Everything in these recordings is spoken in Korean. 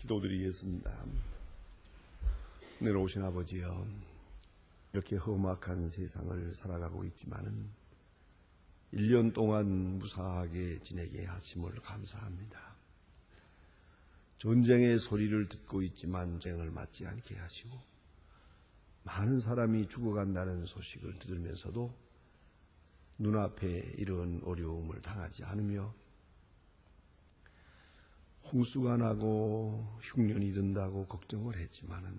기도드리겠습니다. 내려오신 아버지여, 이렇게 험악한 세상을 살아가고 있지만은 1년 동안 무사하게 지내게 하심을 감사합니다. 전쟁의 소리를 듣고 있지만 전쟁을 맞지 않게 하시고, 많은 사람이 죽어간다는 소식을 들으면서도 눈앞에 이런 어려움을 당하지 않으며, 홍수가 나고 흉년이 든다고 걱정을 했지만은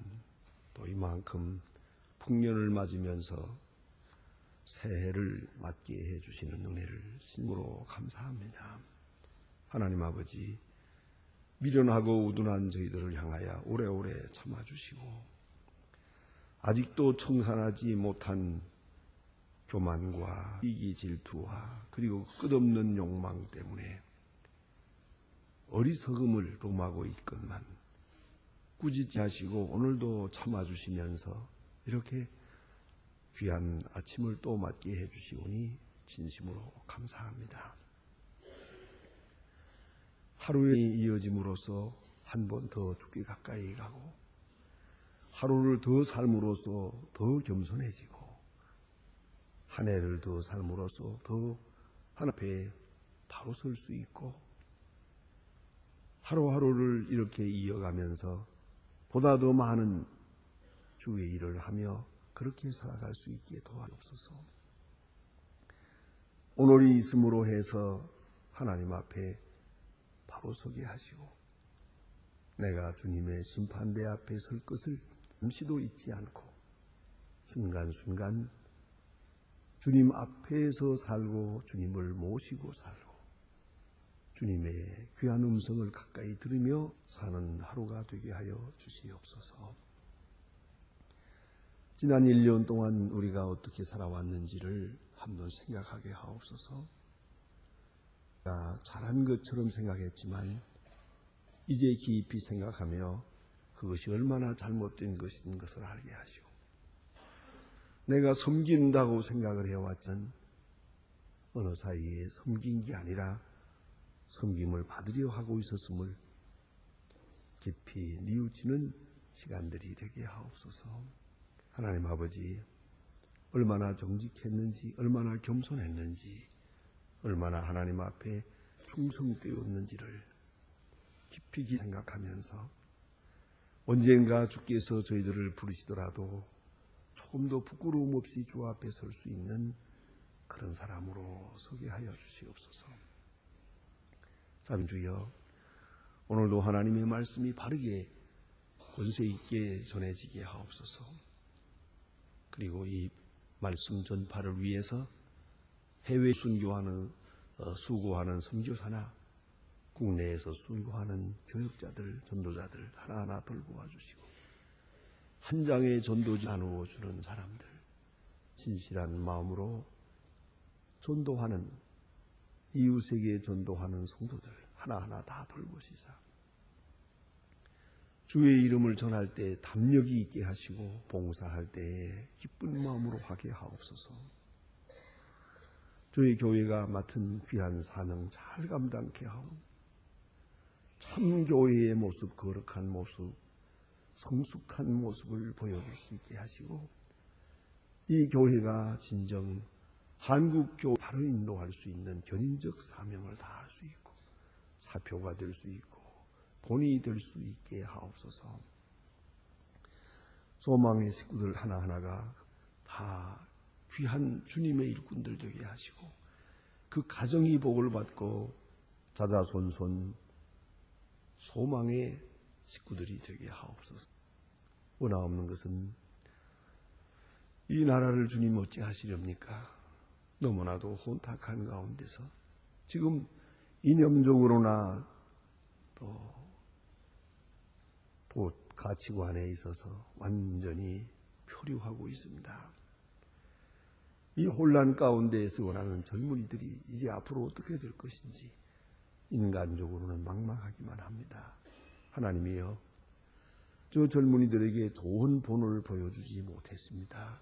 또 이만큼 풍년을 맞으면서 새해를 맞게 해주시는 은혜를 심으로 감사합니다. 하나님 아버지, 미련하고 우둔한 저희들을 향하여 오래오래 참아주시고, 아직도 청산하지 못한 교만과 이기 질투와 그리고 끝없는 욕망 때문에 어리석음을 도모하고 있건만 꾸짖지 하시고 오늘도 참아주시면서 이렇게 귀한 아침을 또 맞게 해주시오니 진심으로 감사합니다. 하루에 이어짐으로써 한 번 더 죽기 가까이 가고, 하루를 더 삶으로써 더 겸손해지고, 한 해를 더 삶으로써 더 하나님 앞에 바로 설 수 있고, 하루하루를 이렇게 이어가면서 보다 더 많은 주의 일을 하며 그렇게 살아갈 수 있기에 도와주옵소서. 오늘이 있음으로 해서 하나님 앞에 바로 서게 하시고, 내가 주님의 심판대 앞에 설 것을 잠시도 잊지 않고 순간순간 주님 앞에서 살고 주님을 모시고 살고 주님의 귀한 음성을 가까이 들으며 사는 하루가 되게 하여 주시옵소서. 지난 1년 동안 우리가 어떻게 살아왔는지를 한번 생각하게 하옵소서. 잘한 것처럼 생각했지만 이제 깊이 생각하며 그것이 얼마나 잘못된 것인 것을 알게 하시고, 내가 섬긴다고 생각을 해왔지만 어느 사이에 섬긴 게 아니라 섬김을 받으려 하고 있었음을 깊이 뉘우치는 시간들이 되게 하옵소서. 하나님 아버지, 얼마나 정직했는지, 얼마나 겸손했는지, 얼마나 하나님 앞에 충성되었는지를 깊이 생각하면서 언젠가 주께서 저희들을 부르시더라도 조금 더 부끄러움 없이 주 앞에 설 수 있는 그런 사람으로 서게 하여 주시옵소서. 주여, 오늘도 하나님의 말씀이 바르게 권세 있게 전해지게 하옵소서. 그리고 이 말씀 전파를 위해서 해외 수고하는 선교사나 국내에서 수고하는 교역자들, 전도자들 하나하나 돌보아 주시고, 한 장의 전도지 나누어 주는 사람들, 진실한 마음으로 전도하는, 이웃에게 전도하는 성도들 하나하나 다 돌보시사 주의 이름을 전할 때 담력이 있게 하시고, 봉사할 때에 기쁜 마음으로 하게 하옵소서. 주의 교회가 맡은 귀한 사명 잘 감당케 하오. 참 교회의 모습, 거룩한 모습, 성숙한 모습을 보여줄 수 있게 하시고, 이 교회가 진정 한국교회 바로 인도할 수 있는 견인적 사명을 다할 수 있고, 사표가 될 수 있고, 본이 될 수 있게 하옵소서. 소망의 식구들 하나하나가 다 귀한 주님의 일꾼들 되게 하시고, 그 가정이 복을 받고 자자손손 소망의 식구들이 되게 하옵소서. 원하옵는 것은 이 나라를 주님 어찌 하시렵니까? 너무나도 혼탁한 가운데서 지금 이념적으로나 또 가치관에 있어서 완전히 표류하고 있습니다. 이 혼란 가운데에서 원하는 젊은이들이 이제 앞으로 어떻게 될 것인지 인간적으로는 막막하기만 합니다. 하나님이여, 저 젊은이들에게 좋은 본을 보여주지 못했습니다.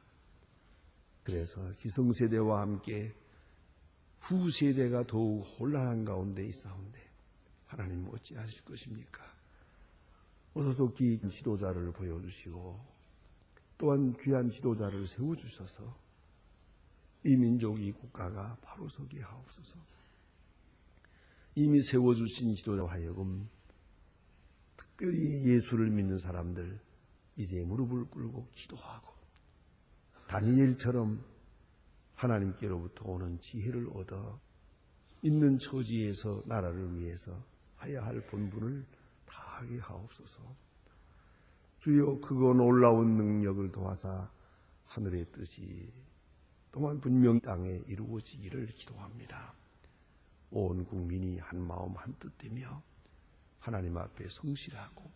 그래서 기성세대와 함께 후세대가 더욱 혼란한 가운데 있사온데 하나님 어찌하실 것입니까? 어서속히 지도자를 보여주시고 또한 귀한 지도자를 세워주셔서 이 민족, 이 국가가 바로 서게 하옵소서. 이미 세워주신 지도자와 하여금 특별히 예수를 믿는 사람들 이제 무릎을 꿇고 기도하고 다니엘처럼 하나님께로부터 오는 지혜를 얻어 있는 처지에서 나라를 위해서 해야 할 본분을 다하게 하옵소서. 주여 그거 놀라운 능력을 도와사 하늘의 뜻이 또한 분명 땅에 이루어지기를 기도합니다. 온 국민이 한 마음 한 뜻 되며 하나님 앞에 성실하고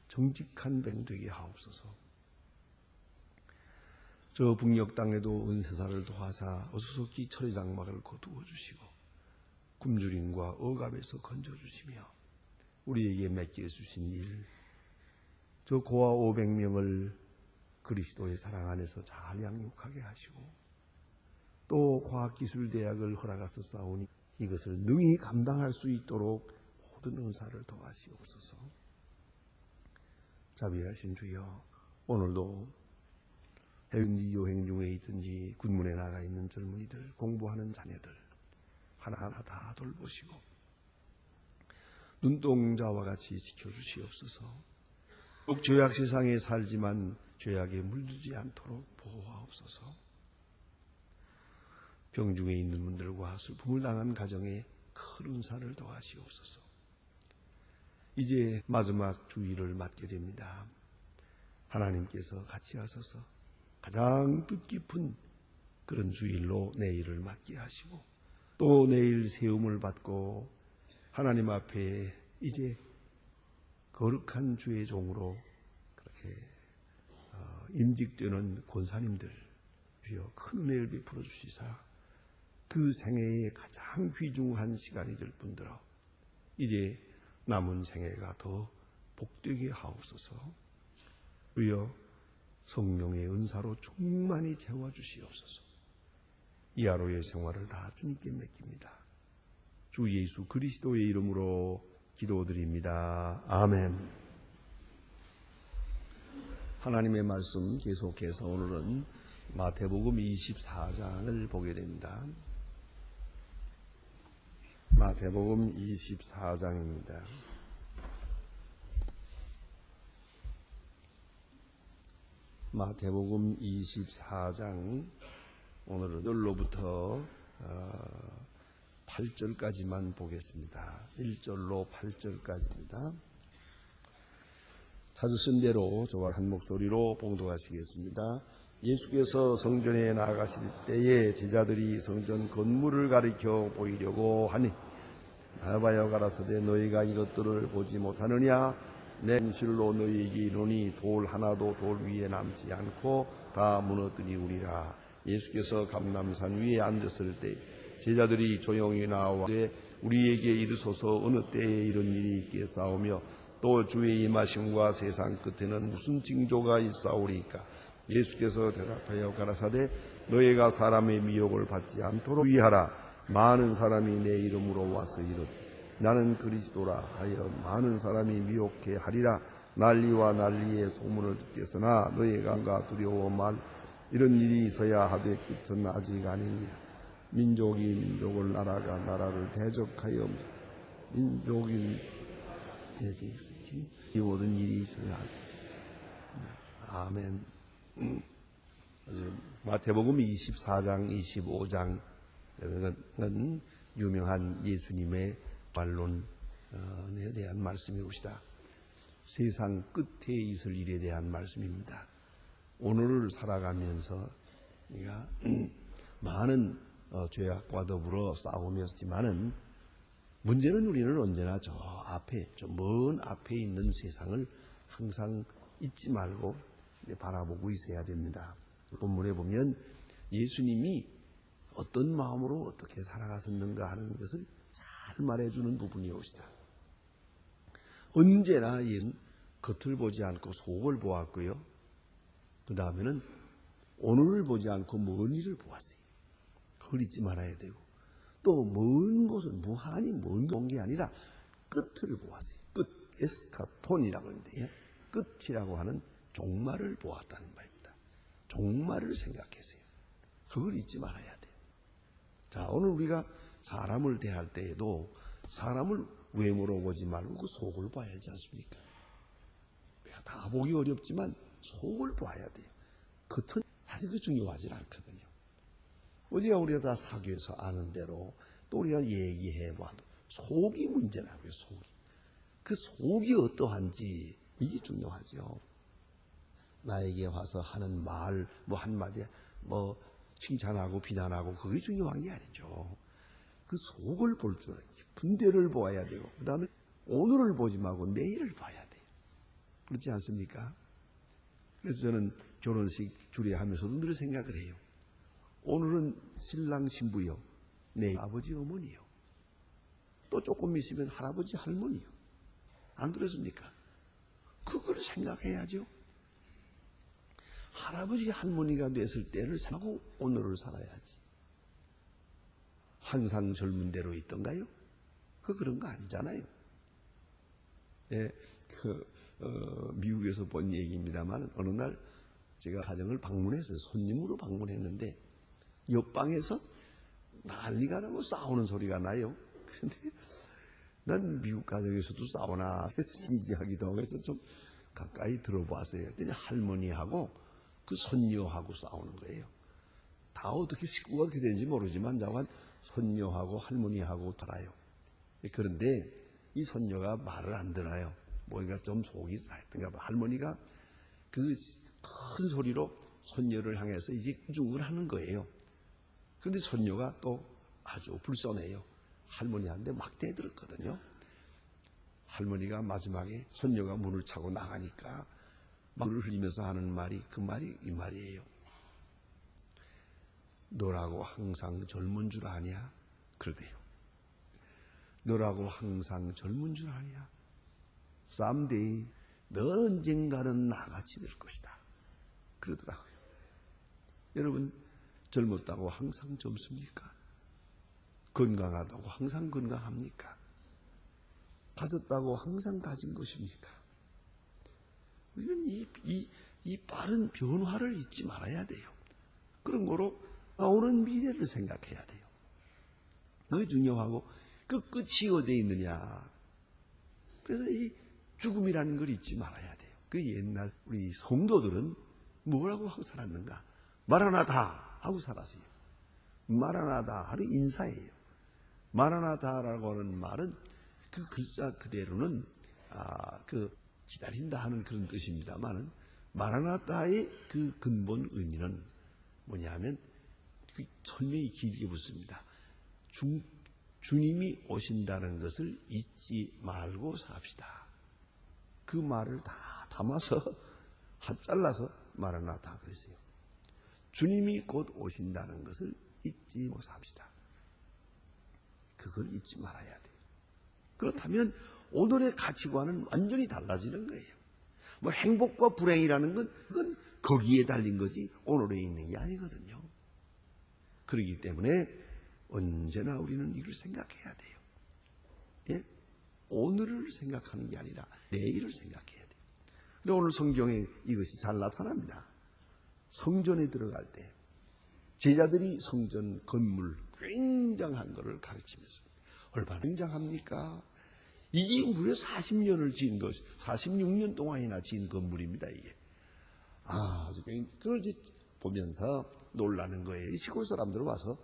정직한 뱅 되게 하옵소서. 저 북녘 땅에도 은혜사를 도와사 어수속히 철의 장막을 거두어 주시고 굶주림과 억압에서 건져주시며 우리에게 맡겨주신 일, 저 고아 500명을 그리스도의 사랑 안에서 잘 양육하게 하시고 또 과학기술대학을 허락하셨사오니 이것을 능히 감당할 수 있도록 모든 은사를 더하시옵소서. 자비하신 주여, 오늘도 해운지 여행 중에 있든지 군문에 나가 있는 젊은이들, 공부하는 자녀들 하나하나 다 돌보시고 눈동자와 같이 지켜주시옵소서. 꼭 죄악 세상에 살지만 죄악에 물들지 않도록 보호하옵소서. 병중에 있는 분들과 슬픔을 당한 가정에 큰 은사를 더하시옵소서. 이제 마지막 주일을 맞게 됩니다. 하나님께서 같이 하셔서 가장 뜻깊은 그런 주일로 내일을 맞게 하시고 또 내일 세움을 받고 하나님 앞에 이제 거룩한 주의 종으로 그렇게 임직되는 권사님들 주여 큰 은혜를 베풀어 주시사 그 생애의 가장 귀중한 시간이 될 뿐더러 이제 남은 생애가 더 복되게 하옵소서. 주여 성령의 은사로 충만히 채워주시옵소서. 이 하루의 생활을 다 주님께 맡깁니다. 주 예수 그리스도의 이름으로 기도드립니다. 아멘. 하나님의 말씀 계속해서 오늘은 마태복음 24장을 보게 됩니다. 마태복음 24장입니다. 마태복음 24장 오늘은 1절로부터 8절까지만 보겠습니다. 1절로 8절까지입니다. 찾으신 대로 저와 한 목소리로 봉독하시겠습니다. 예수께서 성전에 나아가실 때에 제자들이 성전 건물을 가리켜 보이려고 하니 바라바여 가라사대 너희가 이것들을 보지 못하느냐 내 진실로 너희에게 이르노니 돌 하나도 돌 위에 남지 않고 다 무너뜨리우리라. 예수께서 감람산 위에 앉았을 때 제자들이 조용히 나와 우리에게 이르소서 어느 때에 이런 일이 있겠사오며 또 주의 임하심과 세상 끝에는 무슨 징조가 있사오리까. 예수께서 대답하여 가라사대 너희가 사람의 미혹을 받지 않도록 주의하라. 많은 사람이 내 이름으로 와서 이르 나는 그리스도라 하여 많은 사람이 미혹해 하리라. 난리와 난리의 소문을 듣겠으나 너희가 두려워 말 이런 일이 있어야 하되 끝은 아직 아니니라. 민족이 민족을 나라가 나라를 대적하여 민족이 이 모든 일이 있어야 한다. 아멘. 마태복음 24장 25장은 유명한 예수님의 반론에 대한 말씀이옵시다. 세상 끝에 있을 일에 대한 말씀입니다. 오늘을 살아가면서 우리가 많은 죄악과 더불어 싸우며 있지만은 문제는 우리는 언제나 저 앞에, 저 먼 앞에 있는 세상을 항상 잊지 말고 바라보고 있어야 됩니다. 본문에 보면 예수님이 어떤 마음으로 어떻게 살아가셨는가 하는 것을 잘 말해주는 부분이옵시다. 언제나 예수는 겉을 보지 않고 속을 보았고요. 그 다음에는 오늘을 보지 않고 먼 일을 보았어요. 그걸 잊지 말아야 되고 또 먼 곳은 무한히 먼 게 아니라 끝을 보았어요. 끝. 에스카톤이라고 하는데 끝이라고 하는 종말을 보았다는 말입니다. 종말을 생각했어요. 그걸 잊지 말아야 돼요. 자, 오늘 우리가 사람을 대할 때에도 사람을 외모로 보지 말고 그 속을 봐야 하지 않습니까? 우리가 다 보기 어렵지만 속을 봐야 돼요. 겉은 사실 그 중요하지 않거든요. 어제가 우리가 다 사교에서 아는 대로 또 우리가 얘기해봐도 속이 문제라고요. 속이. 그 속이 어떠한지 이게 중요하죠. 나에게 와서 하는 말 뭐 한마디 뭐 칭찬하고 비난하고 그게 중요한 게 아니죠. 그 속을 볼 줄 알아요. 분대를 보아야 되고 그 다음에 오늘을 보지 말고 내일을 봐야 돼요. 그렇지 않습니까? 그래서 저는 결혼식 주례하면서도 늘 생각을 해요. 오늘은 신랑 신부요. 내일 아버지 어머니요. 또 조금 있으면 할아버지 할머니요. 안 그렇습니까? 그걸 생각해야죠. 할아버지 할머니가 됐을 때를 생각하고 오늘을 살아야지. 항상 젊은 대로 있던가요? 그런 거 아니잖아요. 예, 미국에서 본 얘기입니다만 어느 날 제가 가정을 방문했어요. 손님으로 방문했는데 옆방에서 난리가 나고 싸우는 소리가 나요. 근데 난 미국 가정에서도 싸우나 해서 신기하기도 하고 해서 좀 가까이 들어봤어요. 그랬더니 할머니하고 그 손녀하고 싸우는 거예요. 다 어떻게 식구가 어떻게 되는지 모르지만 자관 손녀하고 할머니하고 달아요. 그런데 이 손녀가 말을 안 들어요. 뭔가 좀 속이 하여튼가 할머니가 그 큰 소리로 손녀를 향해서 이제 중을 하는 거예요. 그런데 손녀가 또 아주 불쌍해요. 할머니한테 막 대들었거든요. 할머니가 마지막에 손녀가 문을 차고 나가니까 물을 흘리면서 하는 말이 그 말이 이 말이에요. 너라고 항상 젊은 줄 아냐? 그러대요. 너라고 항상 젊은 줄 아냐? someday 너 언젠가는 나같이 될 것이다. 그러더라고요. 여러분 젊었다고 항상 젊습니까? 건강하다고 항상 건강합니까? 가졌다고 항상 가진 것입니까? 우리는 이 빠른 변화를 잊지 말아야 돼요. 그런 거로 나오는 미래를 생각해야 돼요. 그게 중요하고 그 끝이 어디에 있느냐. 그래서 이 죽음이라는 걸 잊지 말아야 돼요. 그 옛날 우리 성도들은 뭐라고 하고 살았는가? 마라나다 하고 살았어요. 마라나다 하는 인사예요. 마라나다라고 하는 말은 그 글자 그대로는 그 기다린다 하는 그런 뜻입니다만은 마라나다의 그 근본 의미는 뭐냐면 그 설명이 길게 붙습니다. 주님이 오신다는 것을 잊지 말고 삽시다. 그 말을 다 담아서 잘라서 마라나다 그랬어요. 주님이 곧 오신다는 것을 잊지 못 삽시다. 그걸 잊지 말아야 돼요. 그렇다면 오늘의 가치관은 완전히 달라지는 거예요. 뭐 행복과 불행이라는 건 그건 거기에 달린 거지 오늘에 있는 게 아니거든요. 그렇기 때문에 언제나 우리는 이걸 생각해야 돼요. 예? 오늘을 생각하는 게 아니라 내일을 생각해야 돼요. 그런데 오늘 성경에 이것이 잘 나타납니다. 성전에 들어갈 때 제자들이 성전 건물 굉장한 것을 가르치면서 얼마나 굉장합니까? 이게 무려 40년을 지은 것, 46년 동안이나 지은 건물입니다, 이게. 그걸 이제 보면서 놀라는 거예요. 시골 사람들 와서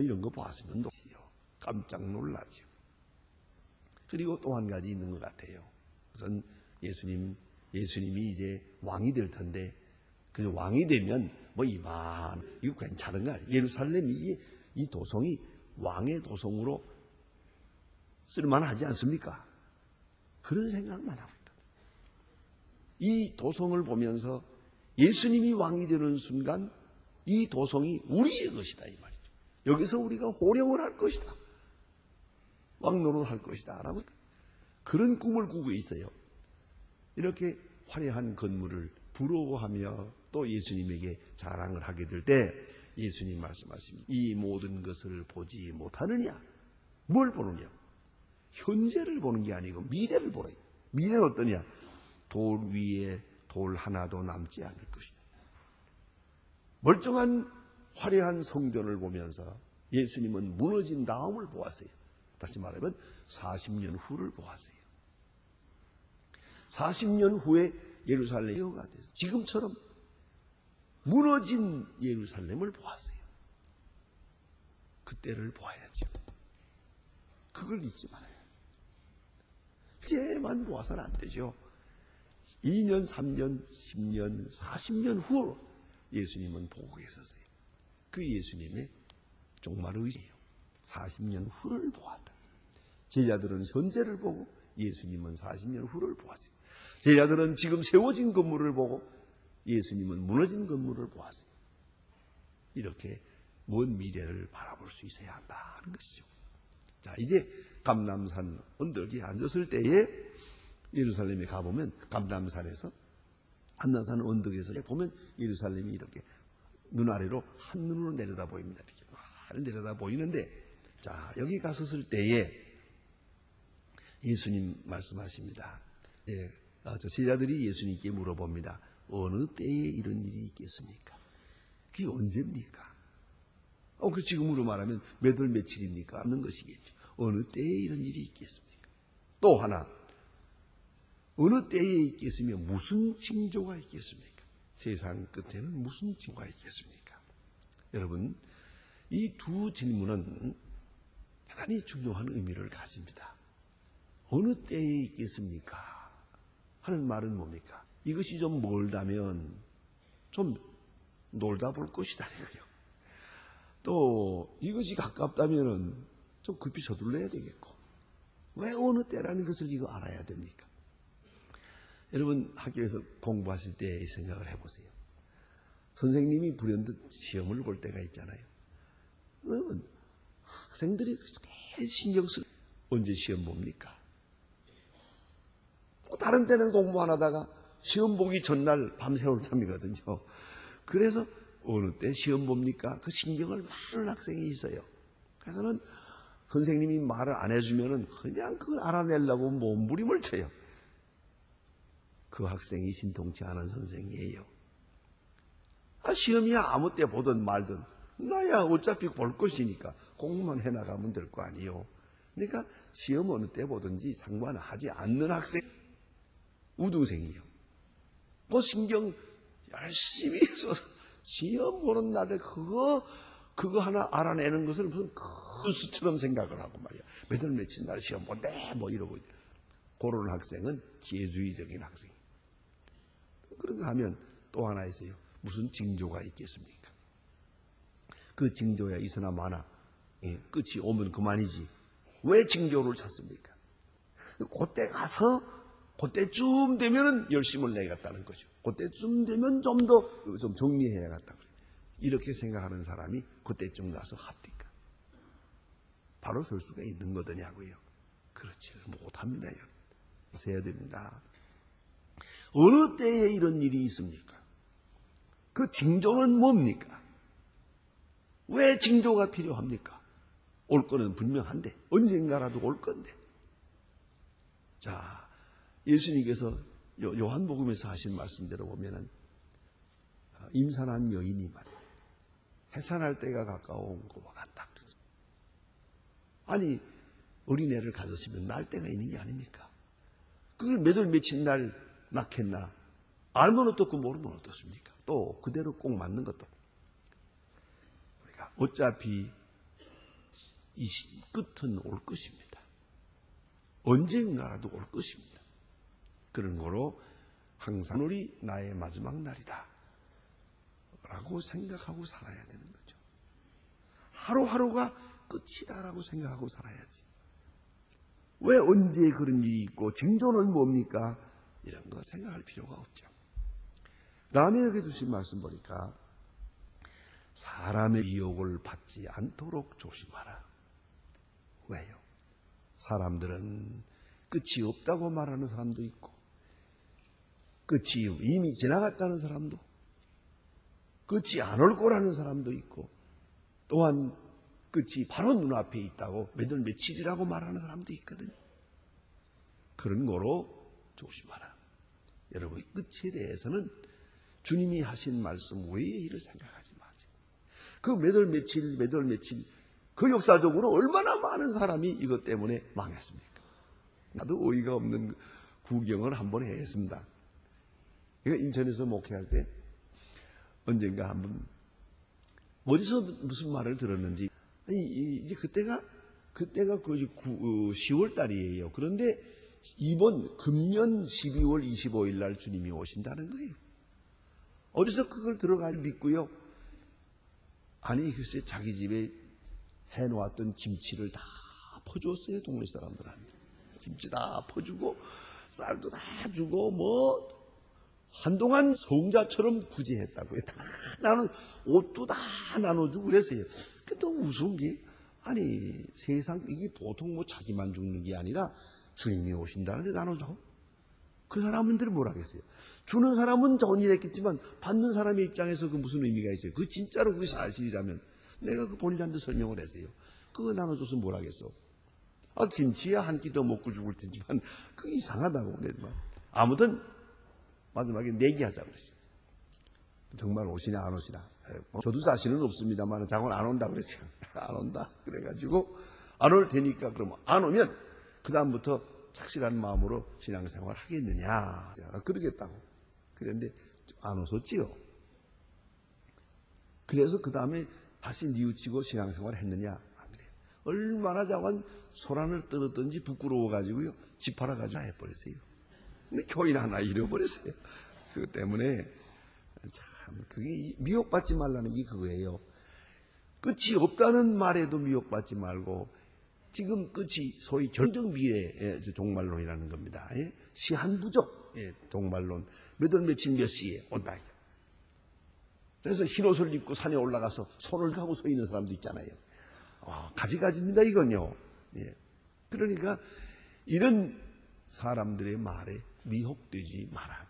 이런 거 봤으면 깜짝 놀라죠. 그리고 또 한 가지 있는 것 같아요. 우선 예수님이 이제 왕이 될 텐데, 그 왕이 되면 이거 괜찮은 거 아니에요. 예루살렘이 이 도성이 왕의 도성으로 쓸만하지 않습니까? 그런 생각만 하고 있다. 이 도성을 보면서 예수님이 왕이 되는 순간 이 도성이 우리의 것이다 이 말이죠. 여기서 우리가 호령을 할 것이다. 왕노릇 할 것이다 라고 그런 꿈을 꾸고 있어요. 이렇게 화려한 건물을 부러워하며 또 예수님에게 자랑을 하게 될 때 예수님 말씀하십니다. 이 모든 것을 보지 못하느냐? 뭘 보느냐? 현재를 보는 게 아니고 미래를 보라. 미래는 어떠냐? 돌 위에 돌 하나도 남지 않을 것이다. 멀쩡한 화려한 성전을 보면서 예수님은 무너진 다음을 보았어요. 다시 말하면 40년 후를 보았어요. 40년 후에 예루살렘이 돼서 지금처럼 무너진 예루살렘을 보았어요. 그때를 보아야죠. 그걸 잊지 말아야죠. 이제만 보아서는 안 되죠. 2년, 3년, 10년, 40년 후로 예수님은 보고 계셨어요. 그 예수님의 정말 의지예요. 40년 후를 보았다. 제자들은 현재를 보고 예수님은 40년 후를 보았어요. 제자들은 지금 세워진 건물을 보고 예수님은 무너진 건물을 보았어요. 이렇게 먼 미래를 바라볼 수 있어야 한다는 것이죠. 자, 이제 감람산 언덕에 앉았을 때에 예루살렘에 가보면 감람산 언덕에서 보면 예루살렘이 이렇게 눈 아래로 한눈으로 내려다 보입니다. 이렇게 내려다 보이는데, 자, 여기 갔었을 때에 예수님 말씀하십니다. 예, 저 제자들이 예수님께 물어봅니다. 어느 때에 이런 일이 있겠습니까? 그게 언제입니까? 그 지금으로 말하면 몇 월 며칠입니까? 하는 것이겠죠. 어느 때에 이런 일이 있겠습니까? 또 하나, 어느 때에 있겠으며 무슨 징조가 있겠습니까? 세상 끝에는 무슨 징조가 있겠습니까? 여러분, 이 두 질문은 대단히 중요한 의미를 가집니다. 어느 때에 있겠습니까? 하는 말은 뭡니까? 이것이 좀 멀다면 좀 놀다 볼 것이다. 또 이것이 가깝다면 좀 급히 서둘러야 되겠고, 왜 어느 때라는 것을 이거 알아야 됩니까? 여러분, 학교에서 공부하실 때 생각을 해보세요. 선생님이 불현듯 시험을 볼 때가 있잖아요. 여러분, 학생들이 신경 쓸 언제 시험 봅니까? 다른 때는 공부 안 하다가 시험 보기 전날 밤새울 참이거든요. 그래서 어느 때 시험 봅니까? 그 신경을 많은 학생이 있어요. 그래서는 선생님이 말을 안 해주면은 그냥 그걸 알아내려고 몸부림을 쳐요. 그 학생이 신통치 않은 선생이에요. 시험이야 아무 때 보든 말든 나야 어차피 볼 것이니까 공부만 해나가면 될 거 아니에요. 그러니까 시험 어느 때 보든지 상관하지 않는 학생, 우등생이에요. 그 신경 열심히 해서 시험 보는 날에 그거 하나 알아내는 것을 무슨 큰 수처럼 생각을 하고 말이야. 몇 월 며칠 날 시험 본대 뭐 이러고. 그런 학생은 기회주의적인 학생. 그런가 하면 또 하나 있어요. 무슨 징조가 있겠습니까? 그 징조야 있으나 마나 끝이 오면 그만이지. 왜 징조를 찾습니까? 그때 가서 그때쯤 되면은 열심을 내겠다는 거죠. 그때쯤 되면 좀 더 좀 정리해야겠다. 이렇게 생각하는 사람이 그때쯤 가서 합니까? 바로 설 수가 있는 거더냐고요. 그렇지를 못합니다. 세야 됩니다. 어느 때에 이런 일이 있습니까? 그 징조는 뭡니까? 왜 징조가 필요합니까? 올 거는 분명한데 언젠가라도 올 건데. 자, 예수님께서 요한복음에서 하신 말씀대로 보면은 임산한 여인이 말이에요. 해산할 때가 가까운 것과 같다. 아니, 어린애를 가졌으면 날 때가 있는 게 아닙니까? 그걸 몇 월 며칠 날 낳겠나? 알면 어떻고 모르면 어떻습니까? 또 그대로 꼭 맞는 것도. 우리가 어차피 이 끝은 올 것입니다. 언젠가라도 올 것입니다. 그런 거로 항상 오늘이 나의 마지막 날이다 라고 생각하고 살아야 되는 거죠. 하루하루가 끝이다라고 생각하고 살아야지. 왜 언제 그런 일이 있고 징조는 뭡니까? 이런 거 생각할 필요가 없죠. 다음에 여기 주신 말씀 보니까 사람의 미혹을 받지 않도록 조심하라. 왜요? 사람들은 끝이 없다고 말하는 사람도 있고 끝이 이미 지나갔다는 사람도, 끝이 안 올 거라는 사람도 있고, 또한 끝이 바로 눈앞에 있다고 몇 월 며칠이라고 말하는 사람도 있거든요. 그런 거로 조심하라. 여러분, 끝에 대해서는 주님이 하신 말씀 외에 일을 생각하지 마세요. 그 몇 월 며칠 그 역사적으로 얼마나 많은 사람이 이것 때문에 망했습니까? 나도 어이가 없는 구경을 한번 했습니다. 제가 인천에서 목회할 때 언젠가 한번 어디서 무슨 말을 들었는지, 이제 그때가 그 10월 달이에요. 그런데 이번 금년 12월 25일 날 주님이 오신다는 거예요. 어디서 그걸 들어가 믿고요. 아니 글쎄 자기 집에 해놓았던 김치를 다 퍼주었어요. 동네 사람들한테. 김치 다 퍼주고 쌀도 다 주고 뭐 한동안 성자처럼 구제했다고요. 다 나눠, 옷도 다 나눠주고 그랬어요. 근데 또 무서운 게, 아니 세상 이게 보통 뭐 자기만 죽는 게 아니라 주님이 오신다는데 나눠줘. 그 사람들은 뭘 하겠어요? 주는 사람은 좋은 일 했겠지만 받는 사람의 입장에서 그 무슨 의미가 있어요? 그 진짜로 그게 사실이라면 내가 그 본인한테 설명을 했어요. 그거 나눠줘서 뭘 하겠어? 김치야 한 끼 더 먹고 죽을 테지만 그게 이상하다고 그랬지만 아무튼 마지막에 내기하자고 그랬어요. 정말 오시냐 안 오시나. 저도 자신은 없습니다만 자꾸 안 온다 그랬어요. 안 온다. 그래가지고 안 올 테니까 그러면 안 오면 그 다음부터 착실한 마음으로 신앙생활 하겠느냐. 그러겠다고. 그런데 안 웃었지요. 그래서 그 다음에 다시 뉘우치고 신앙생활 했느냐. 안 그래요. 얼마나 자관 소란을 떨었던지 부끄러워가지고요. 집 팔아가지고 해버렸어요. 근데 교인 하나 잃어버렸어요. 그것 때문에 참 그게 미혹받지 말라는 게 그거예요. 끝이 없다는 말에도 미혹받지 말고 지금 끝이 소위 결정 미래의 종말론이라는 겁니다. 시한부적 종말론. 몇 월 며칠 몇 시에 온다. 그래서 흰옷을 입고 산에 올라가서 손을 하고 서 있는 사람도 있잖아요. 가지가지입니다 이건요. 그러니까 이런 사람들의 말에 미혹되지 마라.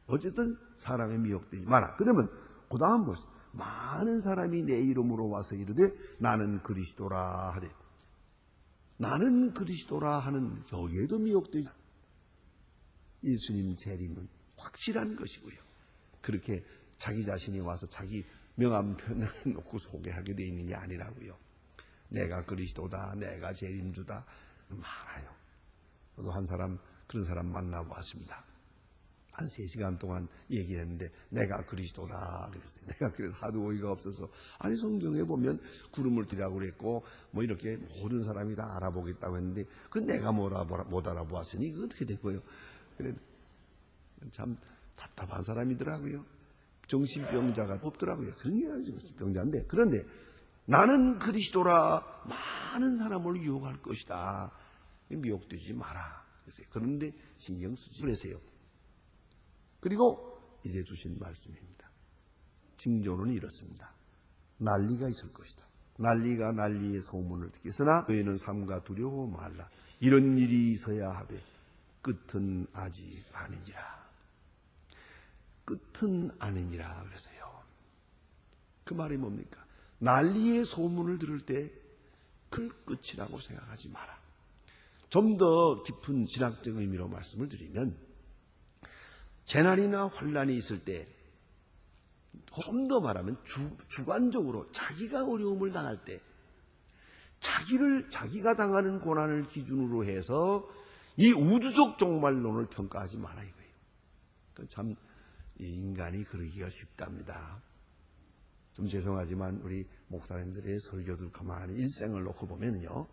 어쨌든 사람에 미혹되지 마라. 그러면 그 다음 것이 많은 사람이 내 이름으로 와서 이르되 나는 그리스도라 하되, 나는 그리스도라 하는 여기에도 미혹되지 않아. 예수님 재림은 확실한 것이고요. 그렇게 자기 자신이 와서 자기 명함편을 놓고 소개하게 되어 있는 게 아니라고요. 내가 그리스도다, 내가 재림주다 많아요. 저도 한 사람 그런 사람 만나고 왔습니다. 한 3시간 동안 얘기했는데 내가 그리스도다 그랬어요. 내가 그래서 하도 어이가 없어서, 아니 성경에 보면 구름을 띠라고 그랬고 뭐 이렇게 모든 사람이 다 알아보겠다고 했는데 그 내가 못 알아보았으니 이거 어떻게 됐고요. 그래 참 답답한 사람이더라고요. 정신병자가 없더라고요. 그런 게 아니죠. 정신병자인데, 그런데 나는 그리스도라 많은 사람을 유혹할 것이다. 미혹되지 마라. 그런데 신경 쓰지 그러세요. 그리고 이제 주신 말씀입니다. 징조는 이렇습니다. 난리가 있을 것이다. 난리가 난리의 소문을 듣겠으나 너희는 삼가 두려워 말라. 이런 일이 있어야 하되 끝은 아직 아니니라. 끝은 아니니라 그래서요. 그 말이 뭡니까? 난리의 소문을 들을 때 그 끝이라고 생각하지 마라. 좀 더 깊은 신학적 의미로 말씀을 드리면, 재난이나 환란이 있을 때 좀 더 말하면 주관적으로 자기가 어려움을 당할 때 자기가 당하는 고난을 기준으로 해서 이 우주적 종말론을 평가하지 마라 이거예요. 참 인간이 그러기가 쉽답니다. 좀 죄송하지만 우리 목사님들의 설교들 가만히 일생을 놓고 보면요,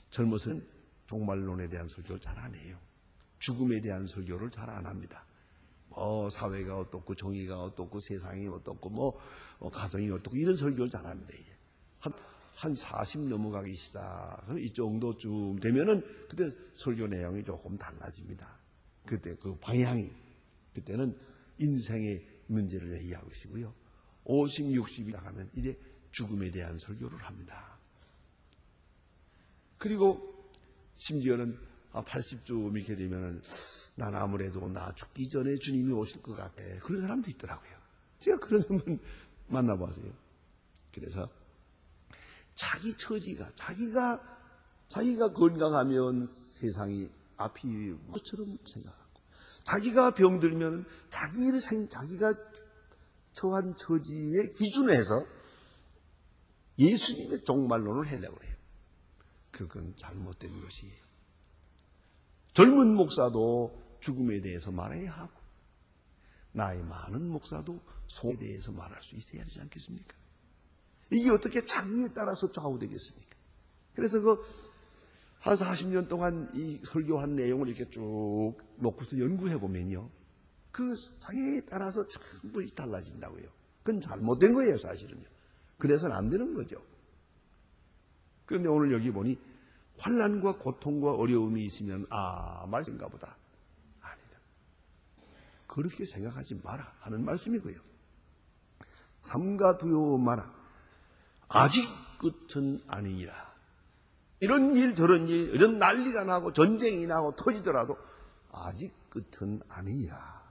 젊어서는 종말론에 대한 설교를 잘 안 해요. 죽음에 대한 설교를 잘 안 합니다. 사회가 어떻고 정의가 어떻고 세상이 어떻고 가정이 어떻고 이런 설교를 잘 합니다. 한 40 넘어가기 시작 이 정도쯤 되면은 그때 설교 내용이 조금 달라집니다. 그때 그 방향이, 그때는 인생의 문제를 얘기하고 계시고요. 50, 60이 나가면 이제 죽음에 대한 설교를 합니다. 그리고 심지어는 80쯤 이렇게 되면은 난 아무래도 나 죽기 전에 주님이 오실 것 같아. 그런 사람도 있더라고요. 제가 그런 사람 만나봤어요. 그래서 자기 처지가, 자기가 건강하면 세상이 앞이 것처럼 생각하고, 자기가 병들면 자기가 처한 처지의 기준에서 예수님의 종말론을 하려고 해요. 그건 잘못된 것이에요. 젊은 목사도 죽음에 대해서 말해야 하고 나이 많은 목사도 소에 대해서 말할 수 있어야 하지 않겠습니까? 이게 어떻게 자기에 따라서 좌우되겠습니까? 그래서 한 40년 동안 이 설교한 내용을 이렇게 쭉 놓고서 연구해 보면요. 그 자기에 따라서 전부 달라진다고요. 그건 잘못된 거예요, 사실은요. 그래서는 안 되는 거죠. 그런데 오늘 여기 보니 환난과 고통과 어려움이 있으면 말씀인가 보다. 아니다. 그렇게 생각하지 마라 하는 말씀이고요. 삼가 두려워 마라. 아직 끝은 아니니라. 이런 일 저런 일 이런 난리가 나고 전쟁이 나고 터지더라도 아직 끝은 아니니라.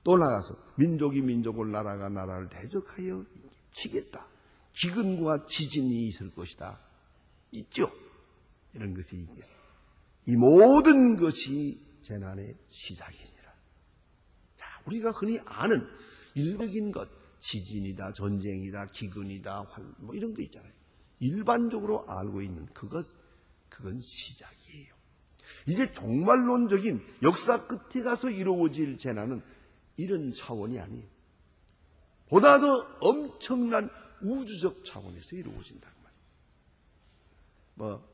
또 나가서 민족이 민족을 나라가 나라를 대적하여 치겠다. 기근과 지진이 있을 것이다. 있죠. 이런 것이 있겠어. 이 모든 것이 재난의 시작이니라. 자, 우리가 흔히 아는 일반적인 것, 지진이다, 전쟁이다, 기근이다, 뭐 이런 거 있잖아요. 일반적으로 알고 있는 그건 시작이에요. 이게 종말론적인 역사 끝에 가서 이루어질 재난은 이런 차원이 아니에요. 보다 더 엄청난 우주적 차원에서 이루어진다는 말이에요.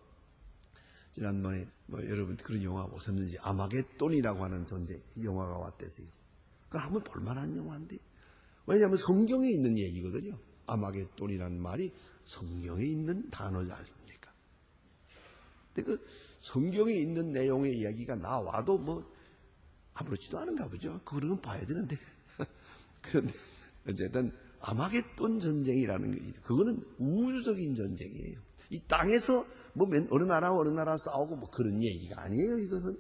지난번에 여러분 그런 영화 보셨는지 아마겟돈이라고 하는 전쟁 영화가 왔대서요. 그거 한번 볼만한 영화인데 왜냐하면 성경에 있는 얘기거든요. 아마겟돈이라는 말이 성경에 있는 단어 아닙니까? 근데 성경에 있는 내용의 이야기가 나와도 아무렇지도 않은가 보죠. 그런 건 봐야 되는데. 그런데 어쨌든 아마겟돈 전쟁이라는 게 그거는 우주적인 전쟁이에요. 이 땅에서 어느 나라 싸우고 그런 얘기가 아니에요. 이것은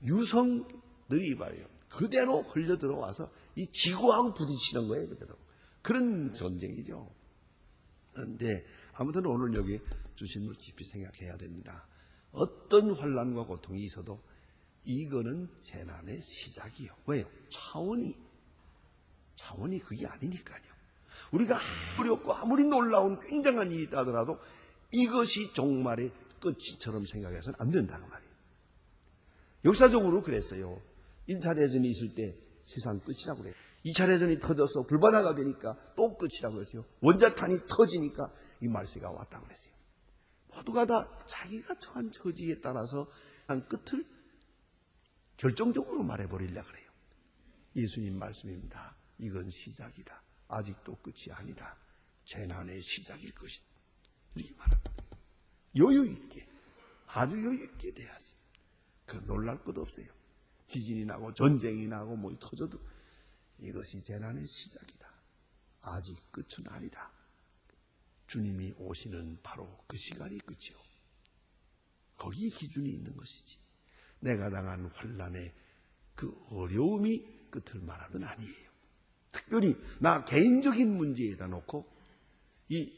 유성들이 말이에요. 그대로 흘려 들어와서 이 지구하고 부딪히는 거예요. 그대로. 그런 전쟁이죠. 그런데 아무튼 오늘 여기 주신 걸 깊이 생각해야 됩니다. 어떤 환난과 고통이 있어도 이거는 재난의 시작이요. 왜요? 차원이 그게 아니니까요. 우리가 아무리 없고 아무리 놀라운 굉장한 일이 있다 하더라도 이것이 종말의 끝이처럼 생각해서는 안 된다는 말이에요. 역사적으로 그랬어요. 1차 대전이 있을 때 세상 끝이라고 그래요. 2차 대전이 터져서 불바다가 되니까 또 끝이라고 그랬어요. 원자탄이 터지니까 이 말세가 왔다고 그랬어요. 모두가 다 자기가 처한 처지에 따라서 한 끝을 결정적으로 말해버리려고 그래요. 예수님 말씀입니다. 이건 시작이다. 아직도 끝이 아니다. 재난의 시작일 것이다. 이렇게 말합니다. 여유 있게, 아주 여유 있게 돼야지. 놀랄 것 없어요. 지진이 나고 전쟁이 나고 터져도 이것이 재난의 시작이다. 아직 끝은 아니다. 주님이 오시는 바로 그 시간이 끝이요. 거기에 기준이 있는 것이지. 내가 당한 환난의 그 어려움이 끝을 말하는 아니에요. 특별히 나 개인적인 문제에다 놓고 이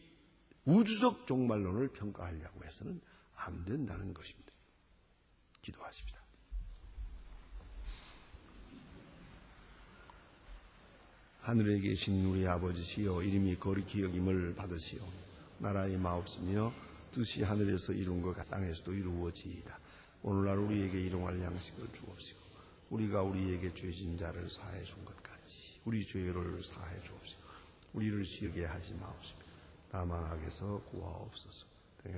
우주적 종말론을 평가하려고 해서는 안 된다는 것입니다. 기도하십시다. 하늘에 계신 우리 아버지시여, 이름이 거룩히 여김을 받으시오. 나라의 마옵시며 뜻이 하늘에서 이룬 것 땅에서도 이루어지이다. 오늘날 우리에게 일용할 양식을 주옵시고 우리가 우리에게 죄진 자를 사해 준 것 같이 우리 죄를 사해 주옵시고 우리를 시험하게 하지 마옵시며 다만 악에서 구하옵소서.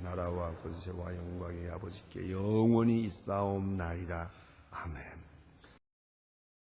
나라와 권세와 영광이 아버지께 영원히 있사옵나이다. 아멘.